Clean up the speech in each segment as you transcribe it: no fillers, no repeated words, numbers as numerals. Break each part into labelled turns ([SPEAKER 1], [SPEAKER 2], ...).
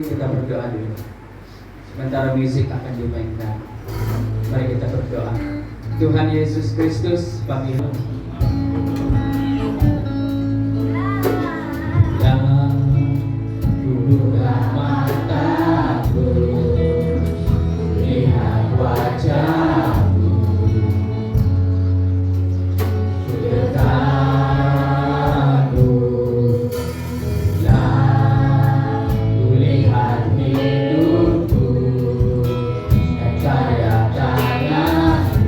[SPEAKER 1] Kita berdoa dulu. Sementara musik akan dimainkan, mari kita berdoa. Tuhan Yesus Kristus, kami yang buka mataku, lihat wajahmu, dekatmu, lihat hidupku dan karya tanganmu.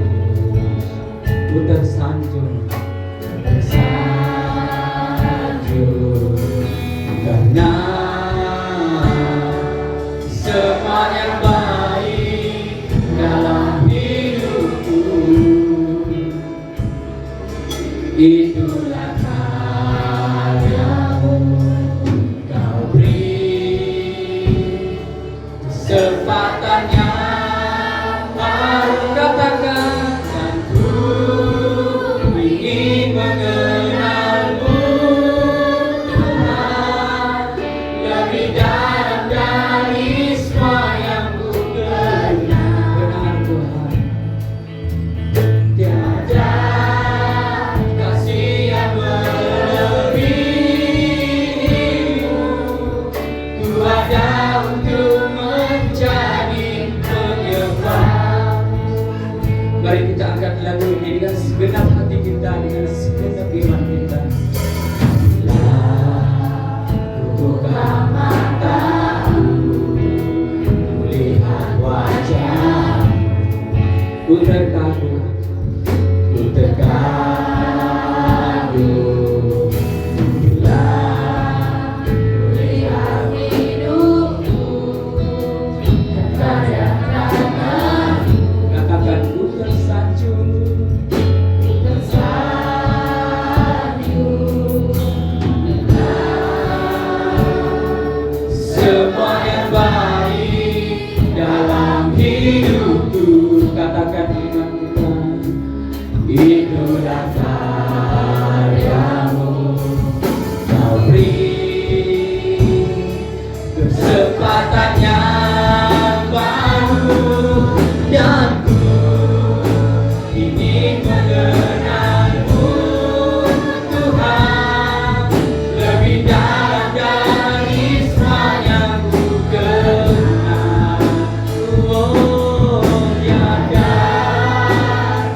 [SPEAKER 1] Ku tersanjung karena semua yang baik dalam hidupku, itulah karyamu. Kau beri kesempatan yang baru, katakan, dan ku ingin mengenalmu Tuhan lebih dalam dari semua yang ku kenal. Benar Tuhan, tiada kasih yang melebihimu. Ku ada untuk menjadi penyembah. Mari kita angkat lagu ini dengan segenap hati kita, dengan segenap iman kita. Buka mataku, lihat wajahmu, ku terkagum, ku terkagum. Lihat hidupku dan karya tanganmu. Katakan, ku tersanjung semua yang baik dalam hidupku. Katakan iman kita, itulah karyamu. Kau beri kesempatan yang baru, dan ku ingin mengenalmu Tuhan lebih dalam dari semua yang ku kenal. Oh, tiada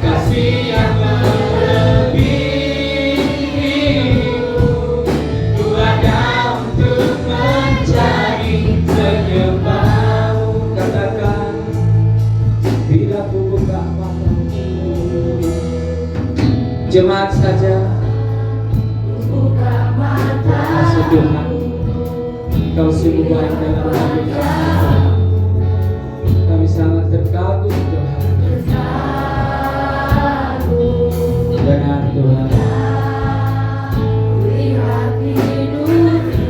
[SPEAKER 1] kasih yang melebihimu. Ku ada untuk menjadi penyembahmu. Katakan, bila ku buka mataku, jemaat saja
[SPEAKER 2] Buka mata,
[SPEAKER 1] kasih Tuhan, Kau sungguh baik dalam hidup kami. Kami sangat terkagum Tuhan. Benar Tuhan.
[SPEAKER 2] lihat hidupku,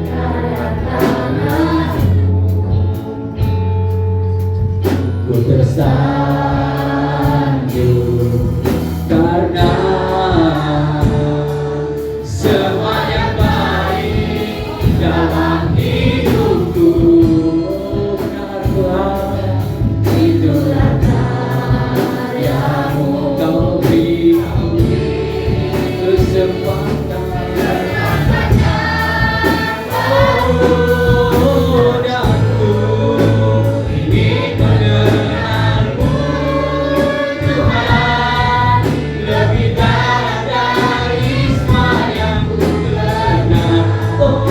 [SPEAKER 2] karya tanganmu.
[SPEAKER 1] Ku tersanjung karena semua yang baik dalam hidupku. Benar Tuhan, itulah karyamu. Kau beri kesempatan, oh, dan ku ingin mengenalmu Tuhan lebih dalam dari semua yang ku kenal. Oh,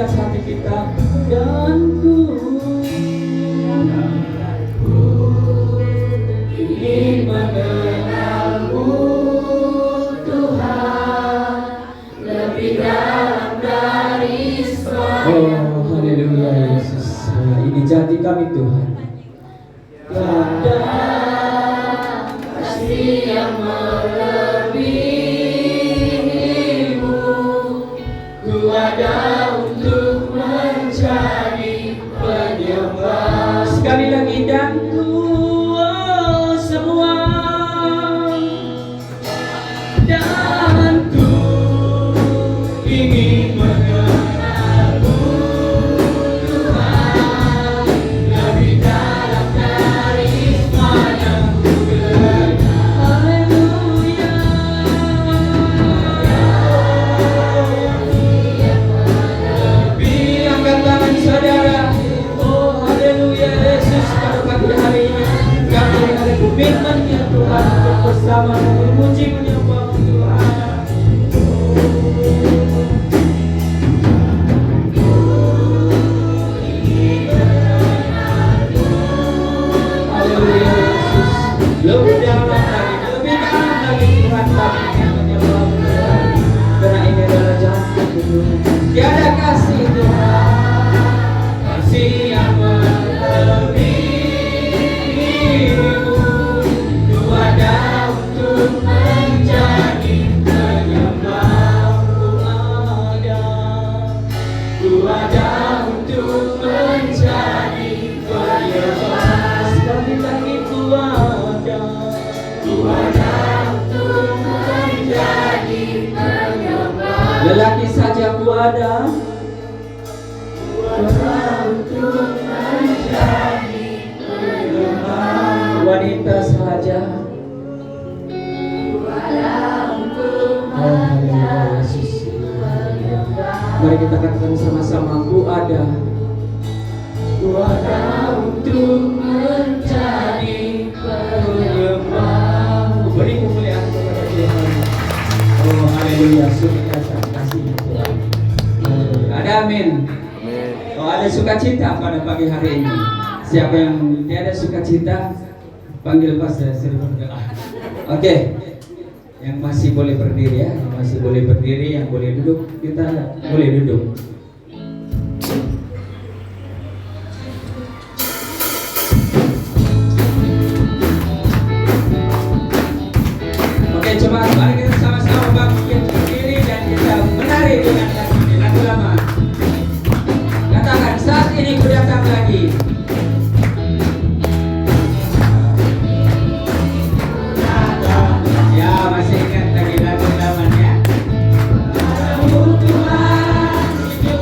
[SPEAKER 1] dalam hati kita. Dan ku ingin mengenal-Mu
[SPEAKER 2] Tuhan, lebih dalam dari semuanya.
[SPEAKER 1] Oh, haleluya Yesus. Ini jati kami Tuhan.
[SPEAKER 2] Ada kasih yang melebihi-Mu, ku ada untuk menjadi penyembah.
[SPEAKER 1] Sekali lagi dan ku semua dan ku ingin mengenal-Mu Tuhan, lebih dalam dari semuanya ku kenal. Haleluya. Lebih angkat tangan saudara. Oh haleluya Yesus, pada pagi hari ini kami ada komitmennya Tuhan untuk bersama memuji menyembah Tuhan. Haleluya Yesus, lebih dalam lagi Tuhan kami ingin menyembah Tuhan, karena ini adalah janji Tuhan. Tiada kasih Tuhan, kasih yang melebihi-Mu, ku ada untuk menjadi penyembah-Mu ada. Ku ada untuk menjadi penyembah. Sekali lagi ku ada. Ku ada untuk menjadi penyembah. Lelaki saja ku ada. Ku ada untuk menjadi penyembah. Wanita saja. Ku ada untuk menjadi penyembah. Mari kita katakan sama-sama, ku ada. Ku ada untuk menjadi penyembah. Ku beri kemuliaan kepada Tuhan. Oh haleluya, sukacita kasih Tuhan. Ada amin. Oh ada sukacita pada pagi hari ini. Siapa yang tiada sukacita, panggil pastor suruh berdoa. Oke. Yang masih boleh berdiri ya, yang masih boleh berdiri, yang boleh duduk, kita boleh duduk. Oke, coba mari kita sama-sama bangkit berdiri dan kita menari dengan lagu lama. Katakan, saat ini ku datang lagi. Ya, masih ingat lagi lagu lamanya. Tuhan, hidup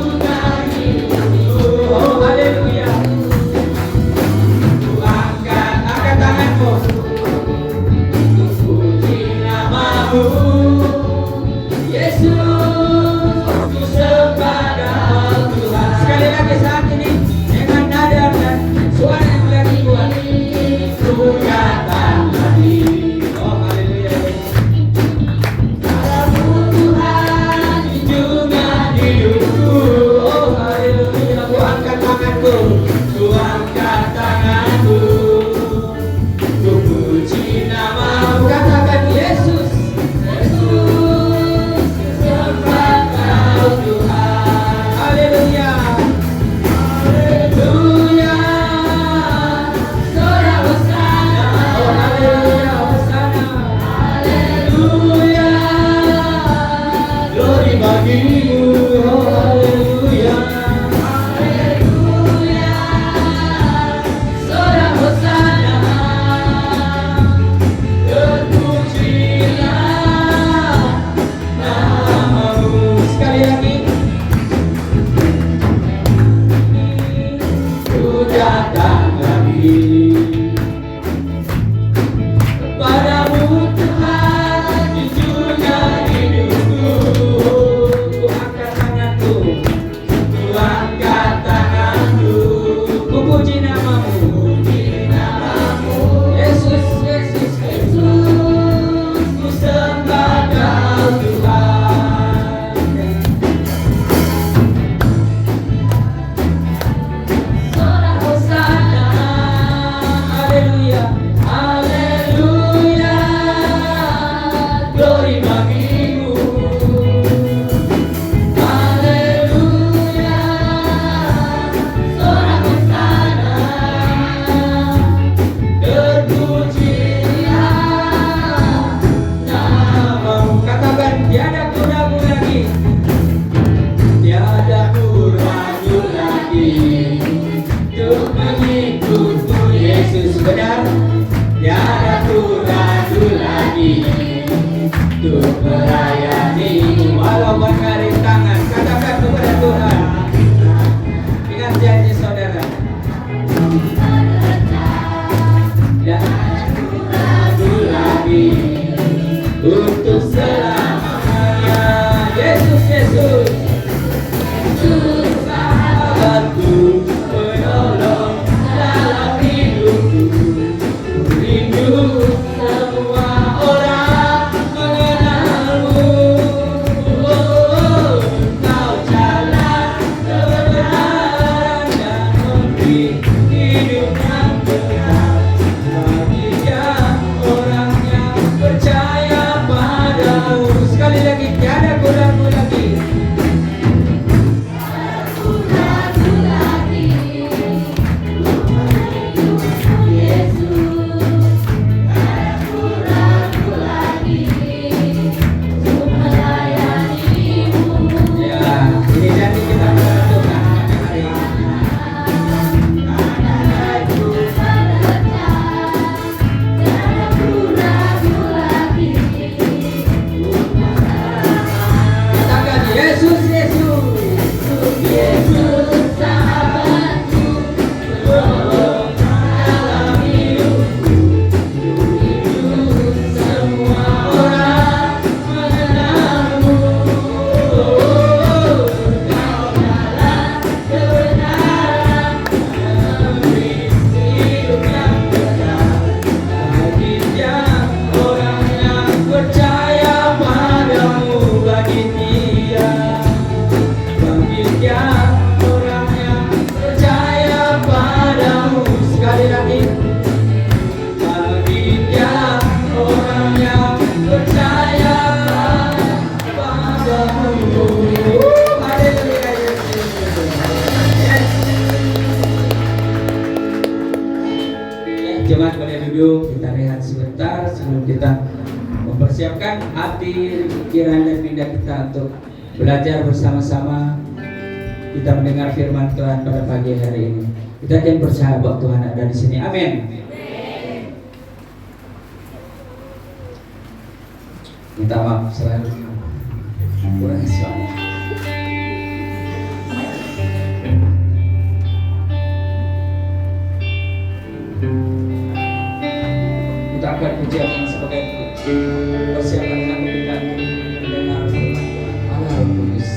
[SPEAKER 1] Persiapkan hati, pikiran dan lidah kita untuk belajar bersama-sama. Kita mendengar firman Tuhan pada pagi hari ini. Kita akan percaya bahwa Tuhan ada di sini. Amin. Minta maaf selalu kurang suara. Kita akan pujian yang sebagai persiapan hati kita mendengar firman Tuhan. Allah Roh Kudus.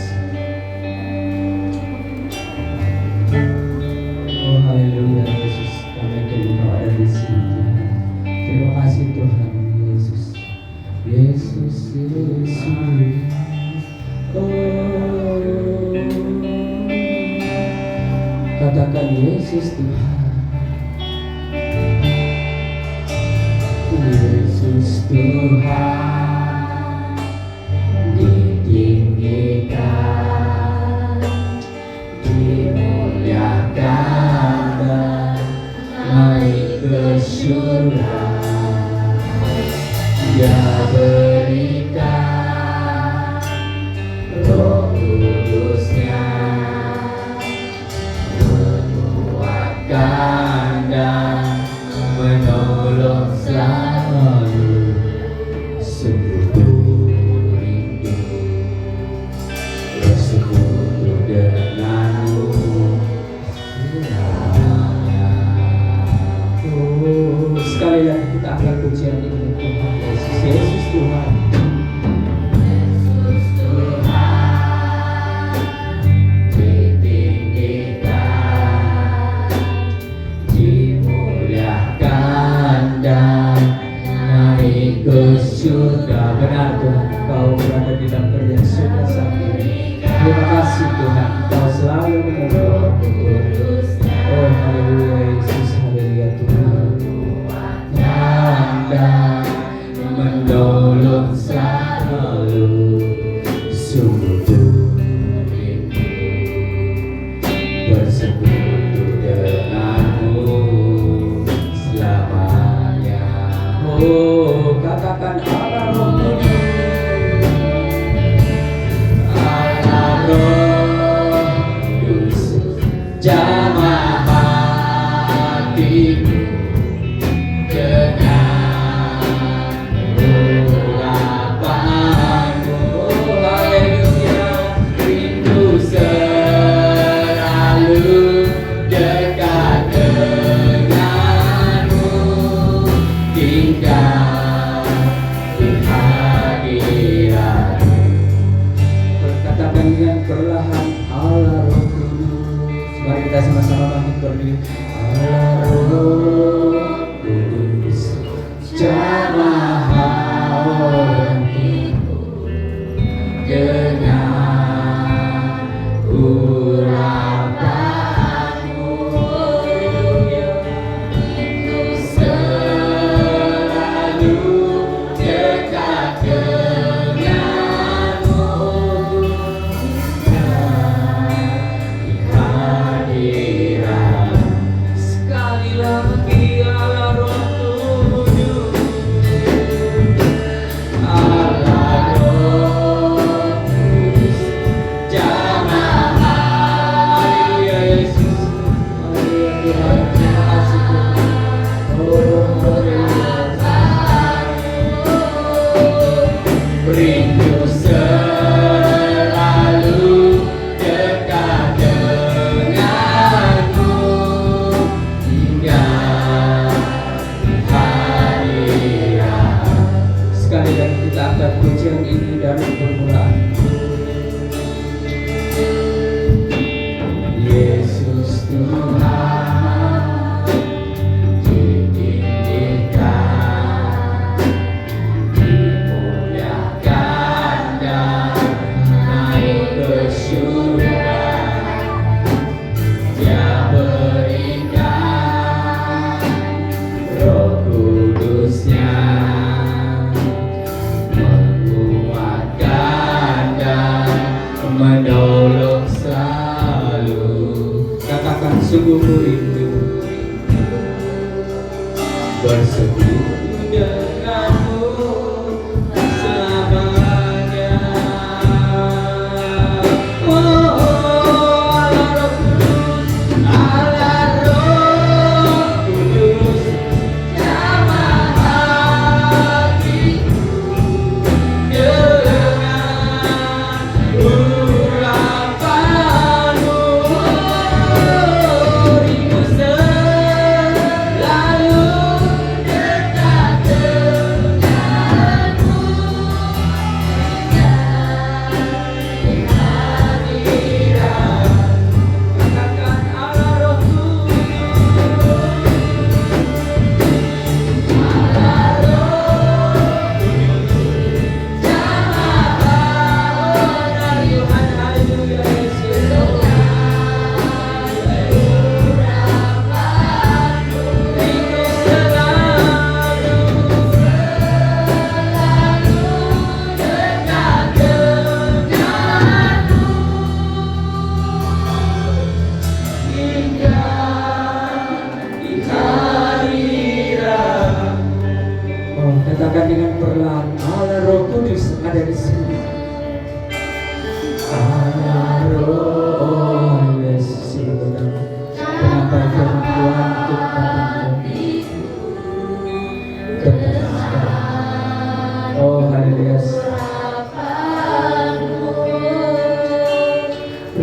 [SPEAKER 1] Oh haleluya Yesus, kami akan Engkau ada di sini. Terima kasih Tuhan Yesus. Yesus, Yesus. Oh, katakan Yesus Tuhan. Yesus Tuhan ditinggikan, dimuliakan dan naik ke surga. Dia berikan Roh Kudus-Nya, menguatkan dan menolong selalu. Sungguh rindu bersekutu denganmu selamanya. Oh, sekali lagi kita angkat pujian ini Tuhan Yesus. Yesus Tuhan. Yesus Tuhan ditinggikan, dimuliakan dan naik ke surga. Benar Tuhan, Kau berada di dalam kerjaan surga saat ini. Terima kasih Tuhan, Kau selalu menolong. Oh haleluya Yesus, haleluya Tuhan. Dan menolong selalu. Sungguh rindu bersekutu denganmu selamanya. Oh, katakan Allah Roh Kudus. Allah Roh Kudus, jamah hatiku dengan urapanmu. Oh, haleluya, rindu selalu dekat denganmu, tinggal di hadiratmu. Katakan dengan perlahan, Allah Roh Kudus. Mari kita sama-sama bangkit berdiri. Allah Roh Kudus, jamah hatiku dengan urapanmu. Rindu selalu dekat denganmu, di hadirat. Sekali lagi Allah Roh Kudus, Allah Roh Kudus, jamah haleluya Yesus, haleluya Tuhan. Terima kasih Tuhan. Oh haleluya, rindu selalu dekat denganmu, hingga hadirat. Sekali lagi kita angkat pujian ini dari permulaan. Yesus Tuhan ditinggikan, dimuliakan dan naik ke surga. Dia berikan Roh Kudus-Nya, menguatkan dan menolong selalu. Katakan sungguh rindu bersekutu denganmu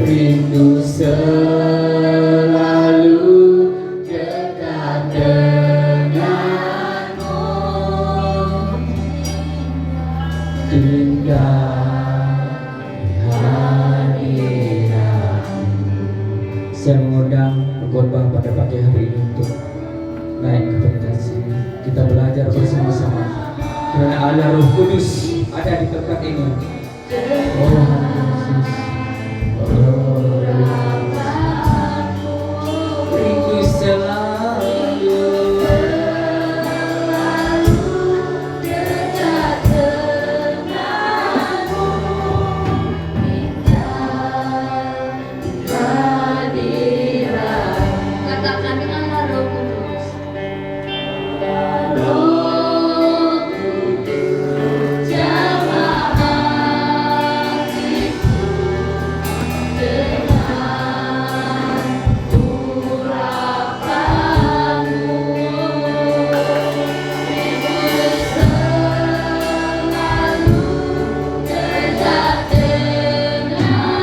[SPEAKER 1] rindu selalu dekat denganmu, indah hadiratmu. Saya mengundang khotbah pada pagi hari ini untuk naik ke pentas ini. Kita belajar bersama-sama karena ada Roh Kudus ada di tempat ini. Oh, rindu selalu
[SPEAKER 2] dekat denganmu, indah hadirat. Katakan dengan Roh Kudus. Roh Kudus jamah hatiku dengan urapanmu, rindu selalu dekat denganmu,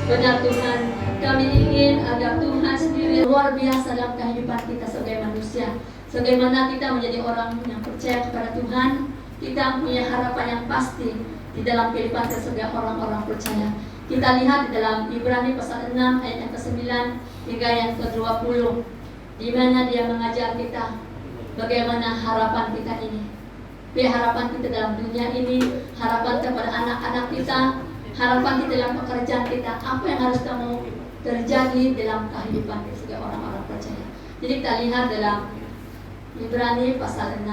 [SPEAKER 2] benar Tuhan, kami ingin agar Tuhan sendiri luar biasa dalam kehidupan kita sebagai manusia. Sebagaimana kita menjadi orang yang percaya kepada Tuhan, kita punya harapan yang pasti di dalam kehidupan kita sebagai orang-orang percaya. Kita lihat di dalam Ibrani pasal 6 ayat yang ke-9 hingga yang ke-20, di mana dia mengajar kita bagaimana harapan kita ini. Harapan kita dalam dunia ini, harapan kepada anak-anak kita, harapan kita dalam pekerjaan kita, apa yang harus kamu terjadi dalam kehidupan kita sebagai orang-orang percaya. Jadi kita lihat dalam Ibrani pasal 6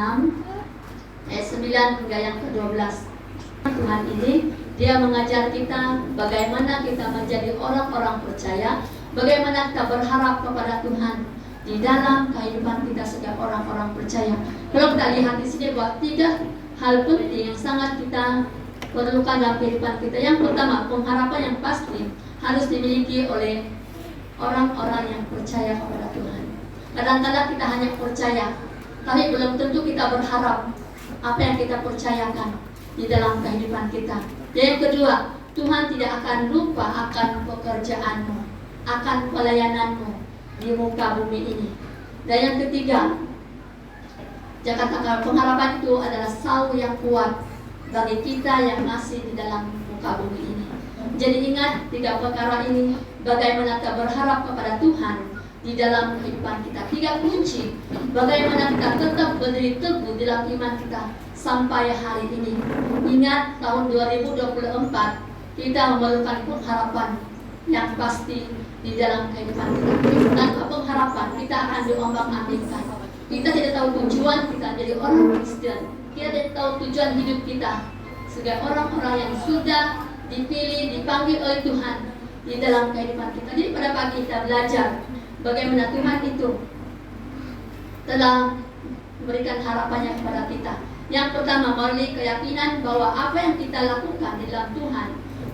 [SPEAKER 2] ayat 9 hingga yang ke-12. Tuhan ini dia mengajar kita bagaimana kita menjadi orang-orang percaya, bagaimana kita berharap kepada Tuhan di dalam kehidupan kita sebagai orang-orang percaya. Kalau kita lihat di sini bahwa 3 hal penting yang sangat kita perlukan dalam kehidupan kita. Yang pertama, pengharapan yang pasti harus dimiliki oleh orang-orang yang percaya kepada Tuhan. Kadang-kadang kita hanya percaya, tapi belum tentu kita berharap apa yang kita percayakan di dalam kehidupan kita. Yang kedua, Tuhan tidak akan lupa akan pekerjaanmu, akan pelayananmu di muka bumi ini. Dan yang ketiga, Jakarta pengharapan itu adalah saul yang kuat bagi kita yang masih di dalam muka bumi ini. Jadi ingat 3 perkara ini, bagaimana kita berharap kepada Tuhan di dalam kehidupan kita. 3 kunci bagaimana kita tetap berdiri teguh dalam iman kita sampai hari ini. Ingat tahun 2024 kita memerlukan pengharapan yang pasti di dalam kehidupan kita. Tanpa pengharapan kita akan diombang-ambingkan. Kita tidak tahu tujuan kita jadi orang Kristen. Kita tidak tahu tujuan hidup kita sebagai orang-orang yang sudah dipilih, dipanggil oleh Tuhan di dalam kehidupan kita. Jadi pada pagi kita belajar bagaimana Tuhan itu telah memberikan harapannya kepada kita. Yang pertama, melalui keyakinan bahwa apa yang kita lakukan di dalam Tuhan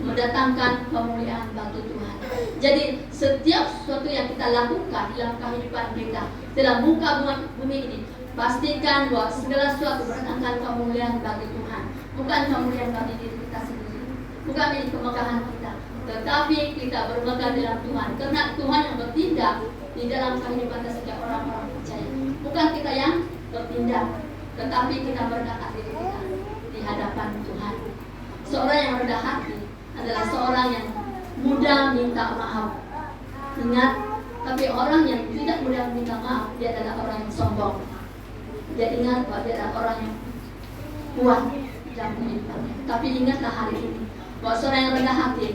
[SPEAKER 2] mendatangkan kemuliaan bagi Tuhan. Jadi setiap sesuatu yang kita lakukan dalam kehidupan kita dalam muka bumi ini, pastikan bahwa segala sesuatu mendatangkan kemuliaan bagi Tuhan, bukan kemuliaan bagi diri kita sendiri, bukan milik kemegahan kita, tetapi kita bermegah dalam Tuhan, karena Tuhan yang bertindak di dalam kehidupan kita sebagai orang-orang percaya. Bukan kita yang bertindak, tetapi kita merendahkan diri kita di hadapan Tuhan. Seorang yang rendah hati adalah seorang yang mudah minta maaf. Ingat, tapi orang yang tidak mudah minta maaf, dia adalah orang yang sombong. Dia ingat bahwa dia adalah orang yang kuat dalam kehidupannya. Tapi ingatlah hari ini bahwa seorang yang rendah hati,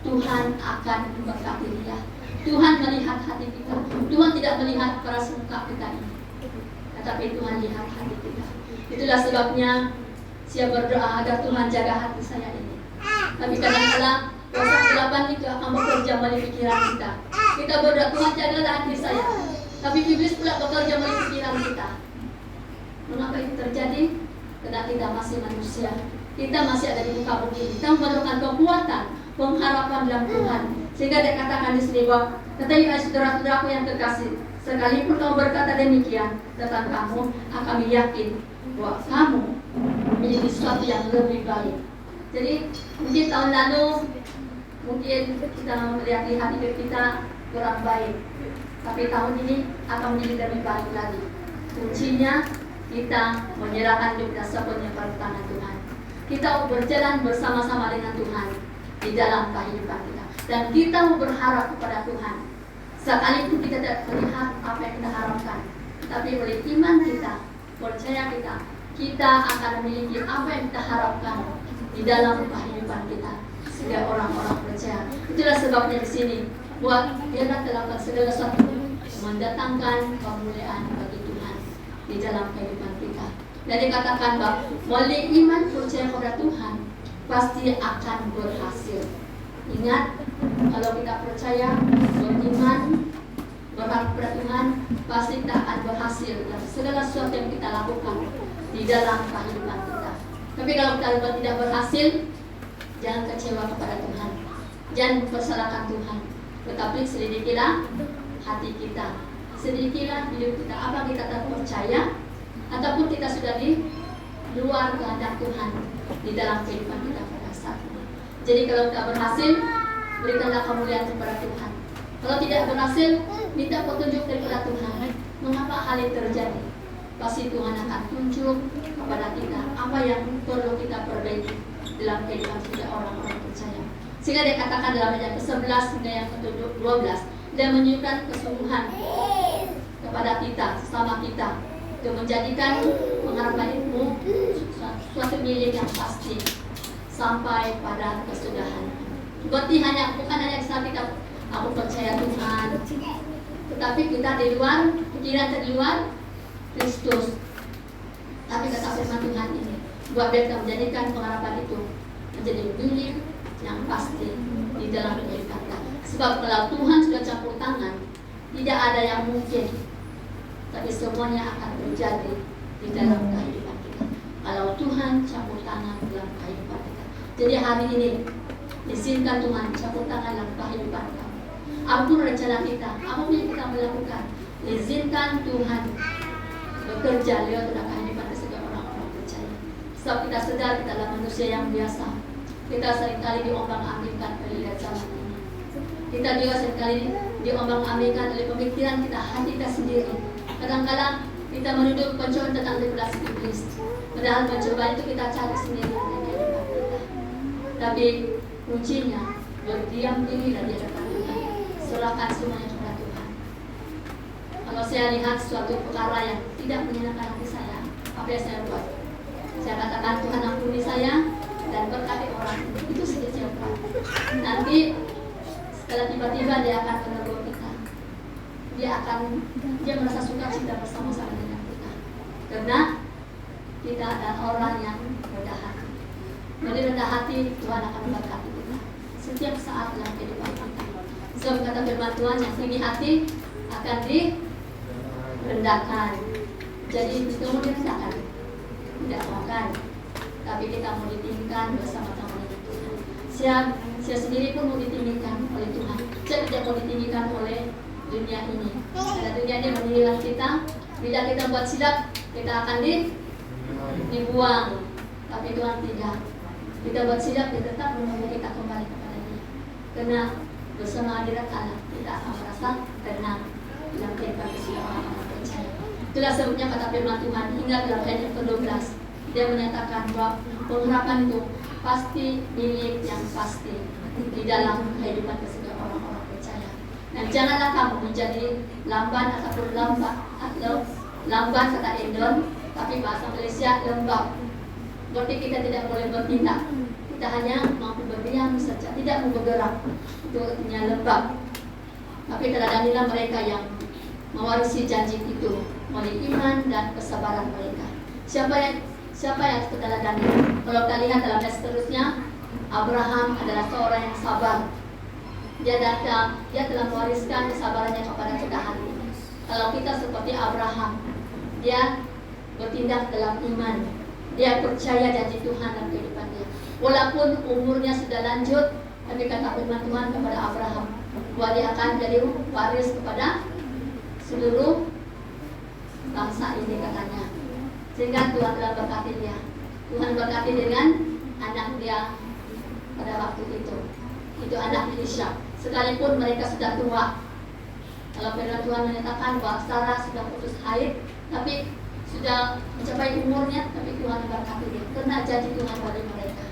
[SPEAKER 2] Tuhan akan memberkati dia. Tuhan melihat hati kita. Tuhan tidak melihat keras muka kita ini, tetapi Tuhan lihat hati kita. Itulah sebabnya saya berdoa agar Tuhan jaga hati saya ini. Tapi kadang-kadang dosa kegelapan itu akan bekerja melalui pikiran kita. Kita berdoa, Tuhan jagalah hati saya, tapi iblis pula bekerja melalui pikiran kita. Mengapa itu terjadi? Karena kita masih manusia. Kita masih ada di muka bumi. Kita memerlukan kekuatan, pengharapan dalam Tuhan. Sehingga dia katakan di sini bahwa, tetapi saudara-saudaraku yang terkasih, sekalipun kamu berkata demikian tentang kamu, kami yakin bahwa kamu menjadi sesuatu yang lebih baik. Jadi mungkin tahun lalu mungkin kita melihat hidup kita kurang baik, tapi tahun ini akan menjadi lebih baik lagi. Kuncinya kita menyerahkan hidup dan sepenuhnya pada tangan Tuhan. Kita berjalan bersama-sama dengan Tuhan di dalam kehidupan kita, dan kita berharap kepada Tuhan. Sekalipun kita tidak melihat apa yang kita harapkan, tapi oleh iman kita, percaya kita akan memiliki apa yang kita harapkan di dalam kehidupan kita. Sehingga orang-orang percaya. Itulah sebabnya di sini buat biarlah terlakukan segala sesuatu mendatangkan kemuliaan bagi Tuhan di dalam kehidupan kita. Dan dikatakan bahwa melalui iman percaya kepada Tuhan pasti akan berhasil. Ingat, kalau kita percaya, beriman, berharap kepada Tuhan, pasti kita akan berhasil dalam segala sesuatu yang kita lakukan di dalam kehidupan kita. Tapi kalau kita tidak berhasil, jangan kecewa kepada Tuhan, jangan persalahkan Tuhan, tetapi selidikilah hati kita, selidikilah hidup kita, apa kita tak percaya ataupun kita sudah di luar kehendak Tuhan di dalam kehidupan kita pada saat ini. Jadi kalau kita berhasil, berikanlah kemuliaan kepada Tuhan. Kalau tidak berhasil, minta petunjuk daripada Tuhan. Mengapa hal ini terjadi? Pasti Tuhan akan tunjuk kepada kita apa yang perlu kita perbaiki dalam kehidupan kita orang-orang percaya. Sehingga dia katakan dalam ayat ke-11 hingga yang ke-12, dia menunjukkan kesungguhan kepada kita, sesama kita, untuk menjadikan pengharapan itu suatu milik yang pasti sampai pada kesudahan. Berarti bukan hanya saat kita aku percaya Tuhan, tetapi kita di luar, pikiran di luar Kristus. Tapi kata firman Tuhan ini, buat kita menjadikan pengharapan itu menjadi milik yang pasti di dalam kehidupan kita. Sebab kalau Tuhan sudah campur tangan, tidak ada yang mungkin, tapi semuanya akan terjadi di dalam kehidupan kita kalau Tuhan campur tangan dalam kehidupan kita. Jadi hari ini izinkan Tuhan campur tangan dalam kehidupan kita. Apapun rencana kita, apapun yang kita melakukan, izinkan Tuhan bekerja lewat dalam kehidupan segala orang-orang percaya. Sebab kita sadar kita adalah manusia yang biasa. Kita seringkali diombang-ambingkan oleh zaman ini. Kita juga seringkali diombang-ambingkan oleh pemikiran kita, hati kita sendiri. Kadang-kadang kita menuduh pencobaan tentang manipulasi iblis. Padahal pencobaan itu kita cari sendiri dalam kehidupan kita. Tapi kuncinya berdiam diri dan di hadapan Tuhan. Serahkan semuanya kepada Tuhan. Kalau saya lihat suatu perkara yang tidak menyenangkan hati saya, apa yang saya buat? Saya katakan Tuhan ampuni saya dan berkati orang itu saja. Nanti setelah tiba-tiba dia akan menegur kita. Dia merasa suka cita bersama-sama dengan kita. Karena kita adalah orang yang rendah hati. Melalui rendah hati Tuhan akan memberkati kita setiap saat dalam kehidupan kita. Sebab kata firman Tuhan, yang tinggi hati akan direndahkan. Jadi kita mau direndahkan, tidak makan, tapi kita mau ditinggikan bersama-sama dengan Tuhan. Saya sendiri pun mau ditinggikan oleh Tuhan. Saya tidak mau ditinggikan oleh dunia ini. Karena dunia ini menilai kita. Bila kita buat silap, kita akan dibuang. Tapi Tuhan tidak. Kita buat silap, dia tetap menunggu kita kembali kepada Dia. Karena bersama hadirat Allah kita akan merasa tenang dalam kehidupan orang-orang percaya. Itulah sebabnya kata firman Tuhan hingga dalam ayat yang ke-12 dia menyatakan bahwa pengharapan itu pasti milik yang pasti di dalam kehidupan segala orang-orang percaya. Dan janganlah kamu menjadi lamban ataupun lamban kata Endon, tapi bahasa Malaysia lembab. Berarti kita tidak boleh bertindak. Kita hanya mampu berdiam saja, tidak mau bergerak. Itu artinya lembab. Tapi teladanilah mereka yang mewarisi janji itu melalui iman dan kesabaran mereka. Siapa yang teladani? Kalau kita lihat dalam ayat seterusnya, Abraham adalah seorang yang sabar. Dia telah mewariskan kesabarannya kepada kita hari ini. Kalau kita seperti Abraham, dia bertindak dalam iman. Dia percaya janji Tuhan dalam kehidupan dia. Walaupun umurnya sudah lanjut, Tapi kata firman Tuhan kepada Abraham, bahwa dia akan jadi waris kepada seluruh bangsa ini katanya. Sehingga Tuhan telah berkati dia. Tuhan berkati dengan anak dia pada waktu itu. Itu anak Ishak. Sekalipun mereka sudah tua. Kalau firman Tuhan menyatakan bahwa Sarah sudah putus haid, tapi sudah mencapai umurnya, tapi Tuhan berkati dia. Karena janji Tuhan bagi mereka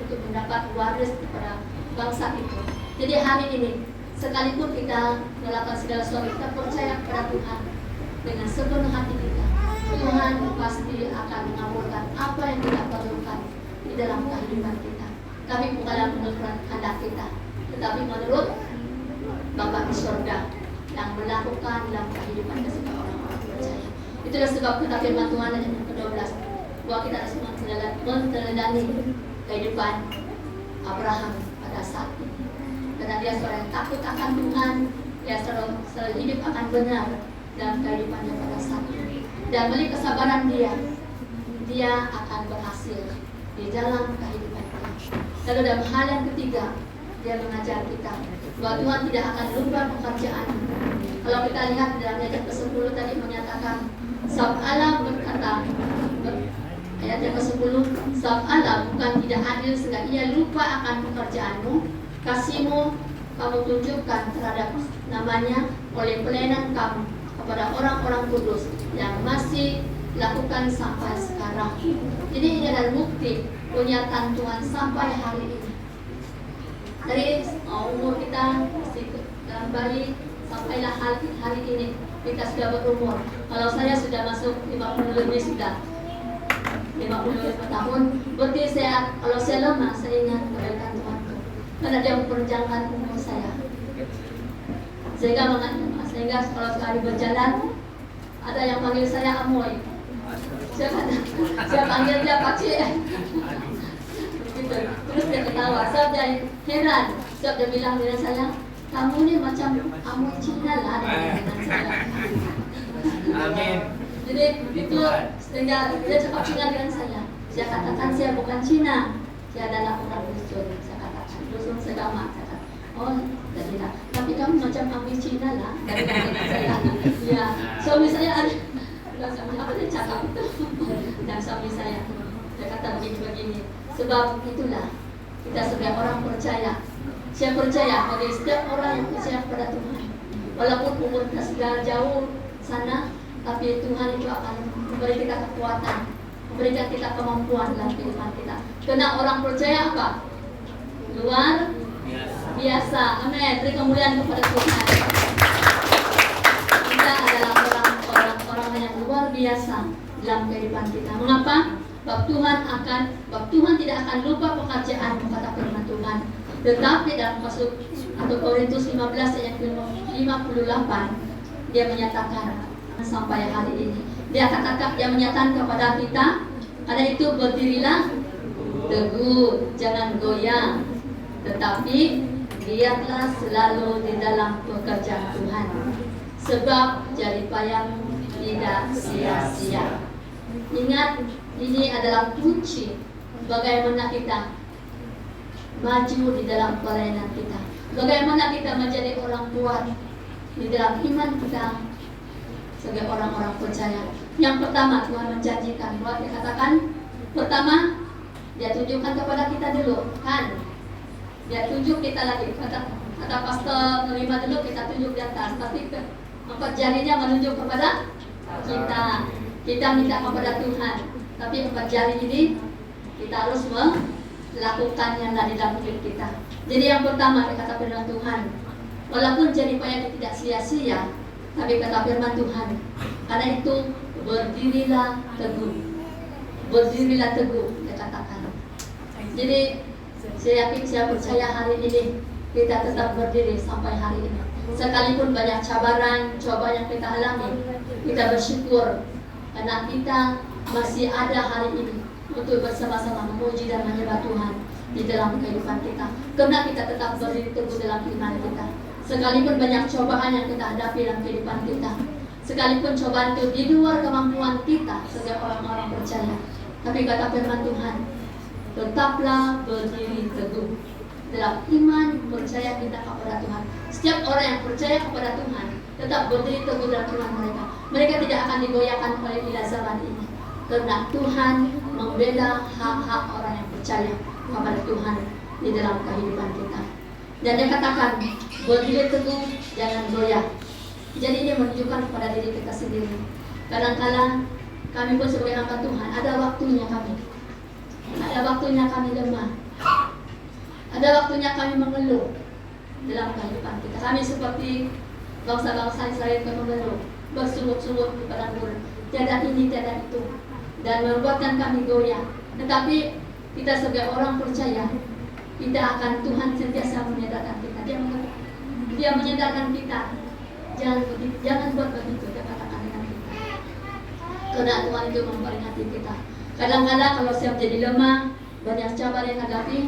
[SPEAKER 2] untuk mendapat waris kepada bangsa itu. Jadi hari ini, sekalipun kita melakukan segala sesuatu, kita percaya kepada Tuhan dengan sepenuh hati kita. Tuhan pasti akan mengabulkan apa yang kita perlukan di dalam kehidupan kita. Kami bukanlah menurut kehendak kita, tetapi menurut Bapa di surga yang melakukan dalam kehidupan setiap orang-orang percaya. Itulah sebab kata firman Tuhan ayat yang ke-12 bahwa kita harus meneladani kehidupan Abraham pada saat ini. Karena dia seorang yang takut akan Tuhan, dia selalu hidup akan benar dalam kehidupannya pada saat ini. Dan melalui kesabaran dia akan berhasil di dalam kehidupan dia. Lalu dalam hal yang ketiga, dia mengajar kita bahwa Tuhan tidak akan lupa pekerjaan. Kalau kita lihat dalam ayat ke-10 tadi menyatakan, sebab Allah berkata, ayat yang ke-10, sebab Allah bukan tidak adil sehingga ia lupa akan pekerjaanmu, kasihmu kamu tunjukkan terhadap namanya oleh pelayanan kamu kepada orang-orang kudus yang masih lakukan sampai sekarang. Jadi ini adalah bukti penyertaan Tuhan sampai hari ini. Dari umur kita masih dalam bayi sampailah hari ini kita sudah berumur. Kalau saya sudah masuk 50 lebih sudah 55 tahun, berarti kalau saya lemah, saya ingat kebaikan Tuhan. Karena dia memperpanjangkan umur saya. Sehingga kalau sekali berjalan, ada yang panggil saya Amoy. Saya panggil dia Pakcik. Begitu. Terus dia ketawa. Saya heran. Dia bilang dengan saya, kamu ni macam Amoy Cina lah dengan saya.
[SPEAKER 3] Amin.
[SPEAKER 2] Jadi itu sehingga dia cakap Cina dengan saya. Saya katakan saya bukan Cina, saya adalah orang Kristen. Saya katakan dusun segama. Oh, jadilah. Tapi kamu macam Amoy Cina lah dengan saya. Ya, suami saya ada. Apa dia cakap itu? Dan suami saya dia kata begini. Sebab itulah kita sebagai orang percaya. Saya percaya bagi setiap orang yang percaya kepada Tuhan, walaupun umur kita sudah jauh sana, tapi Tuhan itu akan memberi kita kekuatan, memberikan kita kemampuan dalam kehidupan kita. Karena orang percaya apa? Luar biasa. Amin. Beri kemuliaan kepada Tuhan. Kita adalah orang-orang yang luar biasa dalam kehidupan kita. Mengapa? Sebab Tuhan tidak akan lupa pekerjaan, kata firman Tuhan. Tetapi dalam pasal atau Korintus 15 ayat 58 dia menyatakan sampai hari ini. Dia menyatakan kepada kita, karena itu berdirilah teguh, jangan goyang, tetapi lihatlah selalu di dalam pekerjaan Tuhan. Sebab jerih payahmu tidak sia-sia. Ingat, ini adalah kunci bagaimana kita maju di dalam pelayanan kita. Bagaimana kita menjadi orang kuat di dalam iman kita sebagai orang-orang percaya. Yang pertama, Tuhan menjanjikan bahwa dia katakan, pertama dia tunjukkan kepada kita dulu, kan? Dia tunjuk kita lagi. Kata pastor menerima dulu, kita tunjuk di atas. Tapi empat jarinya menunjuk kepada kita. Kita minta kepada Tuhan. Tapi empat jari ini kita harus melakukan yang ada dalam hidup kita. Jadi yang pertama kata firman Tuhan, walaupun jerih payah tidak sia-sia, tapi kata firman Tuhan, karena itu berdirilah teguh. Berdirilah teguh, dia katakan. Jadi saya percaya hari ini kita tetap berdiri sampai hari ini. Sekalipun banyak cabaran, cobaan yang kita alami, kita bersyukur karena kita masih ada hari ini untuk bersama-sama memuji dan menyembah Tuhan di dalam kehidupan kita. Karena kita tetap berdiri teguh dalam iman kita. Sekalipun banyak cobaan yang kita hadapi dalam kehidupan kita, sekalipun cobaan itu di luar kemampuan kita sebagai orang-orang percaya, tapi kata firman Tuhan, tetaplah berdiri teguh. dalam iman percaya kita kepada Tuhan. Setiap orang yang percaya kepada Tuhan tetap berdiri teguh dalam Tuhan mereka. Mereka tidak akan digoyahkan oleh bila zaman ini, karena Tuhan membela hak-hak orang yang percaya kepada Tuhan di dalam kehidupan kita. Dan dia katakan, berdiri teguh, jangan goyah. Jadi ini menunjukkan kepada diri kita sendiri. Kadang-kadang kami pun sebagai hamba Tuhan, ada waktunya kami. Ada waktunya kami lemah. Ada waktunya kami mengeluh dalam kehidupan kita. Kami seperti bangsa-bangsa Israel yang mengeluh, bersungut-sungut di padang gurun. Tiada ini, tiada itu. Dan membuatkan kami goyah. Tetapi kita sebagai orang percaya, kita akan Tuhan sentiasa menyadarkan kita. Dia menyadarkan kita. Jangan buat begitu, dia katakan dengan kita. Karena Tuhan itu memperingati kita. Kadang-kadang kalau saya menjadi lemah, banyak cabaran yang hadapi,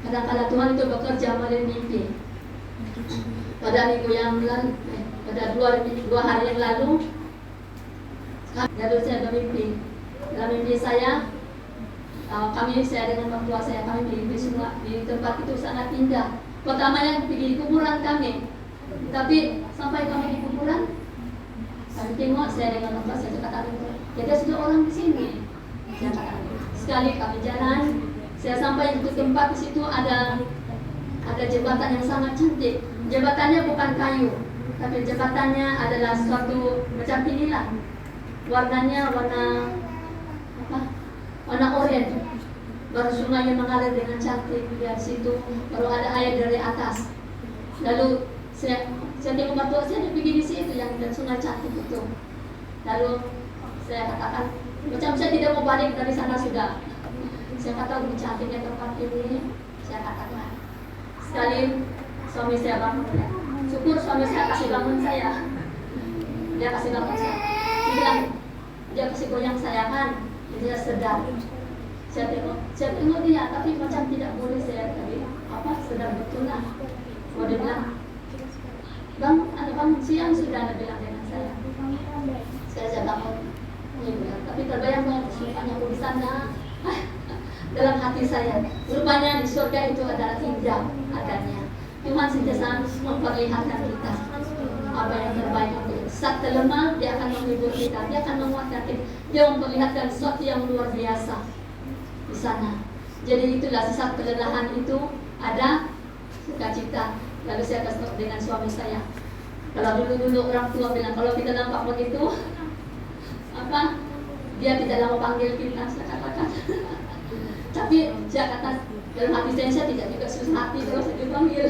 [SPEAKER 2] kadang-kadang Tuhan itu bekerja melalui mimpi. Pada minggu yang lalu, pada dua hari yang lalu saya bermimpi. Dalam mimpi saya dengan mertua saya, kami mimpi semua di tempat itu sangat indah. Pertamanya pergi di kuburan kami, tapi sampai kami di kuburan, kami tengok saya dengan mertua saya katakan, jadi sudah orang di sini. Saya katakan, sekali kami jalan, saya sampai ke tempat di situ ada jembatan yang sangat cantik. Jembatannya bukan kayu, tapi jembatannya adalah suatu macam inilah. Warnanya warna oranye. Baru sungainya mengalir dengan cantik di situ. Baru ada air dari atas. Lalu saya tengok mertua saya pergi di situ yang sungai cantik itu. Lalu saya katakan, macam saya tidak mau balik dari sana sudah. Saya kata lebih cantiknya tempat ini. Saya katakan, sekali suami saya bangun ya. Syukur suami saya kasih bangun saya. Dia kasih bangun saya. Dia bilang, dia kasih goyang saya kan. Dia sedar. Saya tengok dia, tapi macam tidak boleh saya tadi. Sedar betul lah. Kalau dia bilang, bang, siang sudah, dia bilang dengan saya. Saya bangun. Dia bilang, tapi terbayang banget mukanya aku di sana. Dalam hati saya, rupanya di surga itu adalah indah adanya. Tuhan sentiasa memperlihatkan kita apa yang terbaik. Saat terlemah, dia akan menghibur kita, dia akan menguatkan kita, dia memperlihatkan sesuatu yang luar biasa di sana. Jadi itulah saat kelelahan itu ada sukacita. Lalu saya kasih dengan suami saya. Kalau dulu orang tua bilang kalau kita nampak begitu, dia tidak lama panggil kita, saya katakan. Tapi saya kata dalam hati saya tidak juga susah hati kalau saya dipanggil,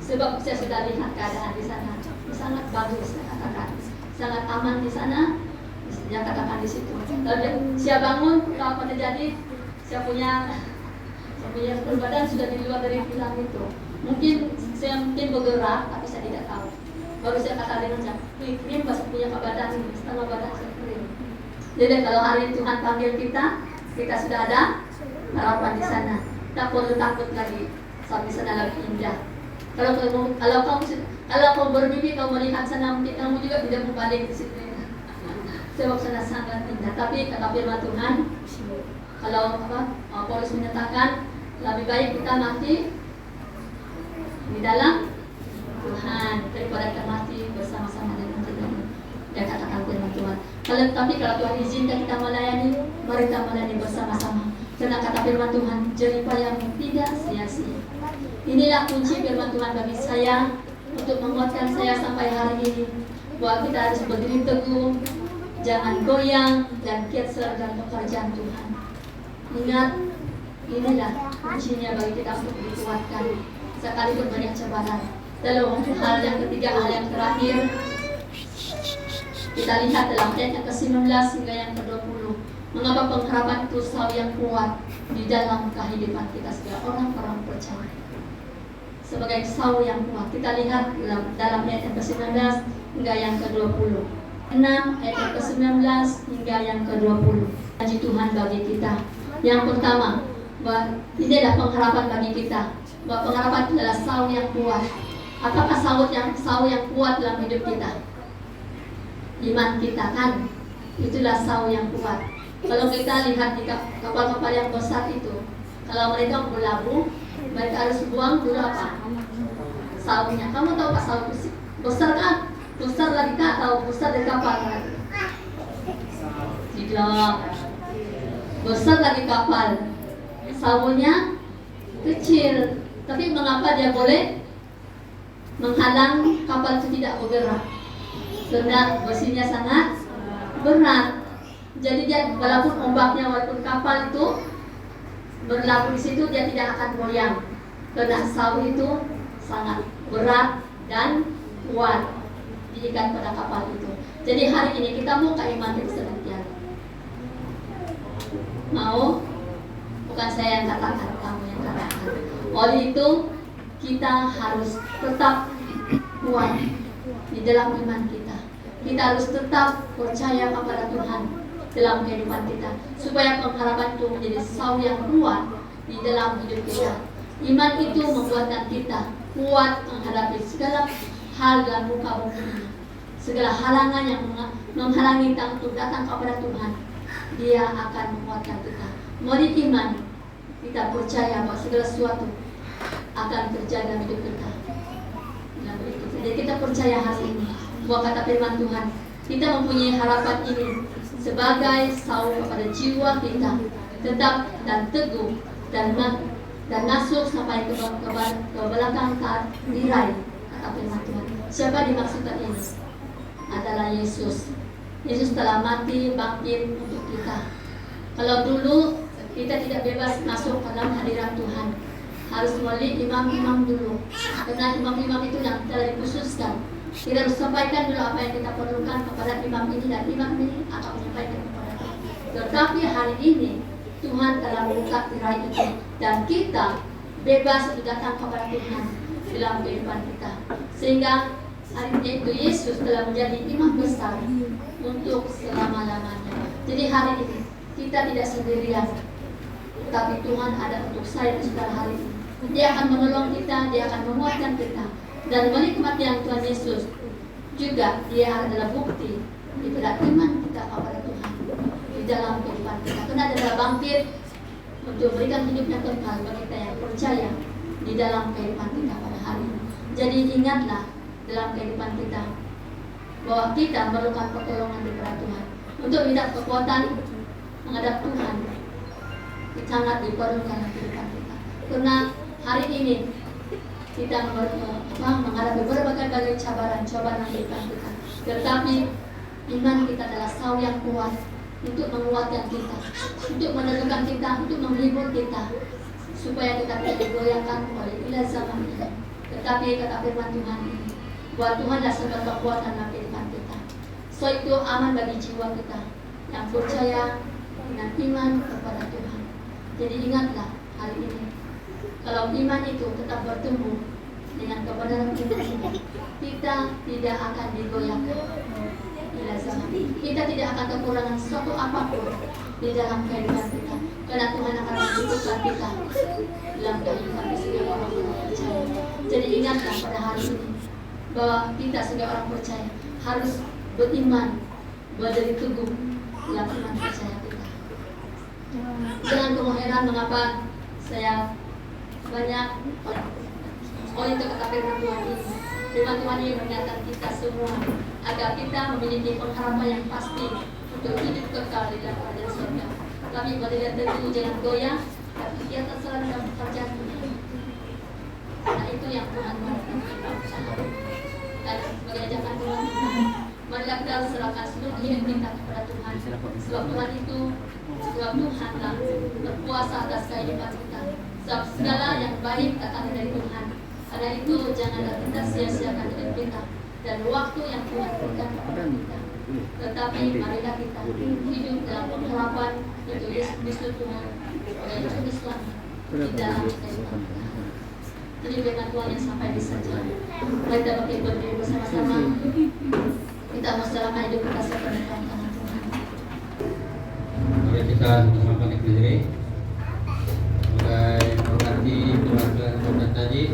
[SPEAKER 2] sebab saya sudah lihat keadaan di sana sangat bagus, saya katakan sangat aman di sana. Saya katakan di situ. Lalu saya bangun, apa terjadi? Saya punya badan sudah di luar dari bilang itu. Saya bergerak, tapi saya tidak tahu. Baru saya kata dengan saya, krim pas punya badan ini, setengah badan saya krim. Jadi kalau hari Tuhan panggil kita sudah ada harapan di sana. Tak perlu takut lagi. Sampai sana lebih indah. Kalau kau bermimpi kau melihat sana, mungkin kamu juga tidak mau balik ke situ. Sebab sana sangat indah. Tapi kata firman Tuhan, kalau Paulus menyatakan lebih baik kita mati di dalam Tuhan daripada kita mati bersama-sama dengan Tuhan. Dia katakan firman Tuhan. Tapi kalau Tuhan izinkan kita melayani, mari kita melayani bersama-sama. Karena kata firman Tuhan, jeripayamu tidak sia-sia. Inilah kunci firman Tuhan bagi saya untuk menguatkan saya sampai hari ini, bahwa kita harus berdiri teguh, jangan goyang dan giat dalam pekerjaan Tuhan. Ingat, inilah kuncinya bagi kita untuk dikuatkan sekalipun banyak cobaan. Lalu hal yang ketiga, hal yang terakhir, kita lihat dalam ayat yang ke-19 hingga yang ke-20. Mengapa pengharapan itu selalu yang kuat di dalam kehidupan kita sebagai orang-orang percaya. Sebagai saw yang kuat. Kita lihat dalam ayat yang ke-19 hingga yang ke-20. 6 ayat yang ke-19 hingga yang ke-20. Janji Tuhan bagi kita. Yang pertama, ini adalah pengharapan bagi kita. Bahwa pengharapan itu adalah saw yang kuat. Apakah saw yang kuat dalam hidup kita? Iman kita kan. Itulah saw yang kuat. Kalau kita lihat di kapal-kapal yang besar itu, kalau mereka berlabuh, mereka harus buang dulu apa? Saungnya. Kamu tahu Pak saung besar kan? Besar lagi kak atau besar dari kapal lagi? Tidak. Besar lagi kapal. Saungnya kecil. Tapi mengapa dia boleh menghalang kapal itu tidak bergerak? Karena besinya sangat berat. Jadi dia walaupun ombaknya, walaupun kapal itu berlabuh di situ, dia tidak akan goyang. Karena saung itu sangat berat dan kuat diikat pada kapal itu. Jadi hari ini kita mau iman itu sedemikian. Mau? Bukan saya yang katakan, kamu yang katakan. Oleh itu kita harus tetap kuat di dalam iman kita. Kita harus tetap percaya kepada Tuhan dalam kehidupan kita, supaya pengharapan itu menjadi saung yang kuat di dalam hidup kita. Iman itu membuatkan kita kuat menghadapi segala hal dalam muka bumi ini. Segala halangan yang menghalangi kita untuk datang kepada Tuhan, Dia akan menguatkan kita. Melalui iman kita percaya bahwa segala sesuatu akan terjadi dalam hidup kita. Jadi kita percaya hari ini bahwa kata firman Tuhan, kita mempunyai harapan ini sebagai saung kepada jiwa kita, tetap dan teguh dan masuk sampai ke belakang tirai, kata firman Tuhan. Siapa dimaksudkan ini? Adalah Yesus. Yesus telah mati bangkit untuk kita. Kalau dulu kita tidak bebas masuk ke dalam hadirat Tuhan, harus melalui imam-imam dulu. Karena imam-imam itu yang telah dikhususkan. Kita harus sampaikan dulu apa yang kita perlukan kepada imam ini, dan imam ini akan menyampaikan kepada kita. Tetapi hari ini Tuhan telah membuka tirai itu, dan kita bebas untuk datang kepada Tuhan dalam kehidupan kita. Sehingga hari ini itu Yesus telah menjadi imam besar untuk selama-lamanya. Jadi hari ini kita tidak sendirian, tapi Tuhan ada untuk saya di sekitar hari ini. Dia akan menolong kita, Dia akan menguatkan kita. Dan melalui kematian Tuhan Yesus juga Dia adalah bukti daripada iman kita kepada Tuhan di dalam kehidupan kita. Karena Dia adalah bangkit untuk memberikan hidup yang kekal bagi kita yang percaya di dalam kehidupan kita pada hari ini. Jadi ingatlah dalam kehidupan kita bahwa kita memerlukan pertolongan daripada Tuhan untuk tidak kekuatan menghadap Tuhan. Sangat diperlukan dalam kehidupan kita. Karena hari ini kita menghadapi berbagai cobaan di depan kita. Tetapi iman kita adalah saung yang kuat untuk menguatkan kita, untuk meneguhkan kita, untuk menghibur kita, supaya kita tidak digoyahkan oleh ilah zaman ini. Tetapi kata firman Tuhan ini, bahwa Tuhanlah sumber kekuatan dalam kehidupan kita. So itu aman bagi jiwa kita yang percaya dengan iman kepada Tuhan. Jadi ingatlah hari ini, kalau iman itu tetap bertumbuh dengan kebenaran iman ini, kita tidak akan digoyahkan. Kita tidak akan kekurangan sesuatu apapun di dalam kehidupan kita, karena Tuhan akan menghidupkan kita dalam kehidupan sebagai orang percaya. Jadi ingatlah pada hari ini bahwa kita sebagai orang percaya harus beriman, berdiri teguh dalam iman percaya kita. Jangan kamu heran mengapa saya banyak oleh itu kata firman Tuhan ini. Firman Tuhan ini mengingatkan kita semua agar kita memiliki pengharapan yang pasti untuk hidup kekal di dalam kerajaan surga. Tapi berdiri teguh, jangan goyah, di atas selalu dalam pekerjaan Tuhan. Nah itu yang Tuhan berikan kita usaha. Dan sebagai ajakan Tuhan, marilah kita serahkan seluruh hidup kita kepada Tuhan. Sebab Tuhan itu, sebab Tuhanlah berkuasa atas kehidupan kita. Sebab segala yang baik datang dari Tuhan. Karena itu janganlah kita sia-siakan hidup kita dan waktu yang Tuhan berikan kepada kita. Tetapi marilah kita hidup dalam pengharapan itu Yesus Kristus Tuhan dan Juru Selamat di dalam kehidupan kita. Jadi firman Tuhan yang sampai di saja. Mari kita berdiri bersama-sama. Kita masalahkan hidup kita sepenuhnya tangan Tuhan.
[SPEAKER 1] Mari kita sama balik diri. Sebagai berarti keluarga tadi.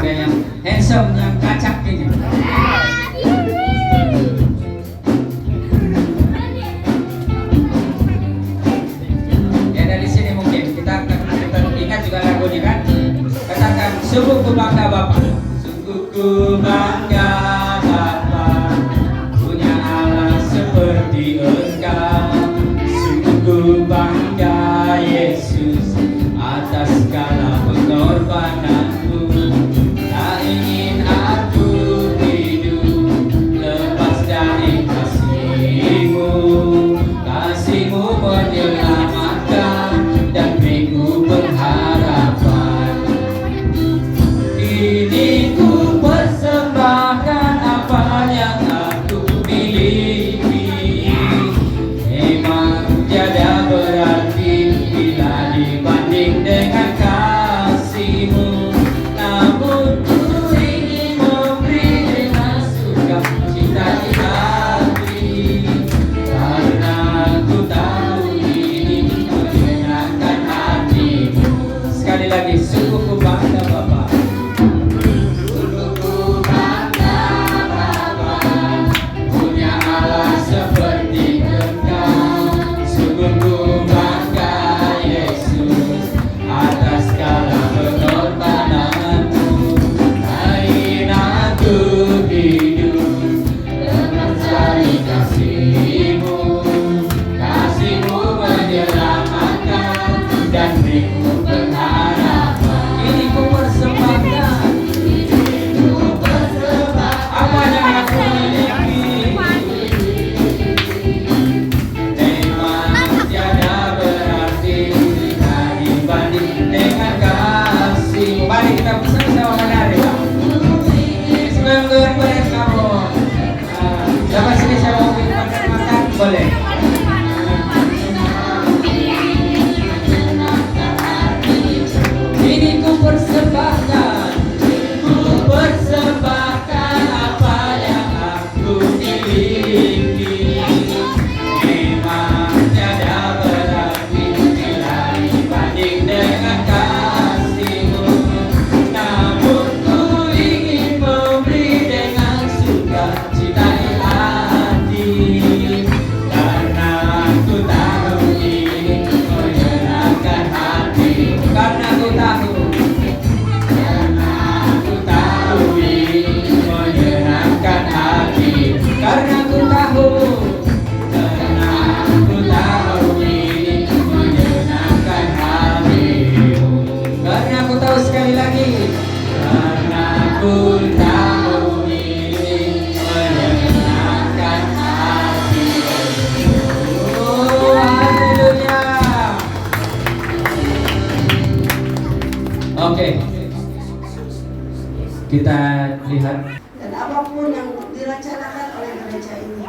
[SPEAKER 1] ada yang handsome, yang kacak gitu. Ya dari sini mungkin kita ingat juga lagunya kan. Katakan, sungguh ku bangga Bapak, sungguh ku bangga Bapak, punya Allah seperti Engkau. Sungguh ku bangga Yesus, atas segala pengorbananmu. Tak ingin aku hidup lepas dari kasih-Mu. Kasih-Mu menyelamatkan dan beriku pengharapan. Kini ku persembahkan apa yang aku miliki. Memang tiada berarti bila dibanding dengan kasih-Mu. Namun ku ingin memberi dengan suka cita di hati, karena ku tahu ini menyenangkan hati-Mu. Sekali lagi, sungguh ku bangga Bapak, sungguh ku bangga Bapak, punya Allah seperti Engkau. Sungguh ku bangga Yesus, atas segala pengorbananmu. Tak ingin aku hidup lepas dari kasih-Mu. Kasih-Mu menyelamatkan dan beriku pengharapan. Kini ku persembahkan apa yang aku miliki. Memang tiada berarti bila dibanding dengan kasih-Mu. Mari kita bersama-sama menari, Pak. Sebelum goyang-goyang kamu. Dapat sini saya mau makan, boleh. Ini ku persembahkan apa yang aku miliki. Memang tiada berarti bila dibanding dengan kasih-Mu. Namun ku ingin memberi dengan suka cita di hati, karena ku tahu ini menyenangkan hati-Mu. Karena ku tahu ini menyenangkan hati. Karena ku tahu ini menyenangkan hati-Mu. Karena ku tahu, sekali lagi, karena ku tahu ini menyenangkan hati-Mu. Oh, haleluya. Oke, kita lihat.
[SPEAKER 4] Dan apapun yang direncanakan oleh gereja ini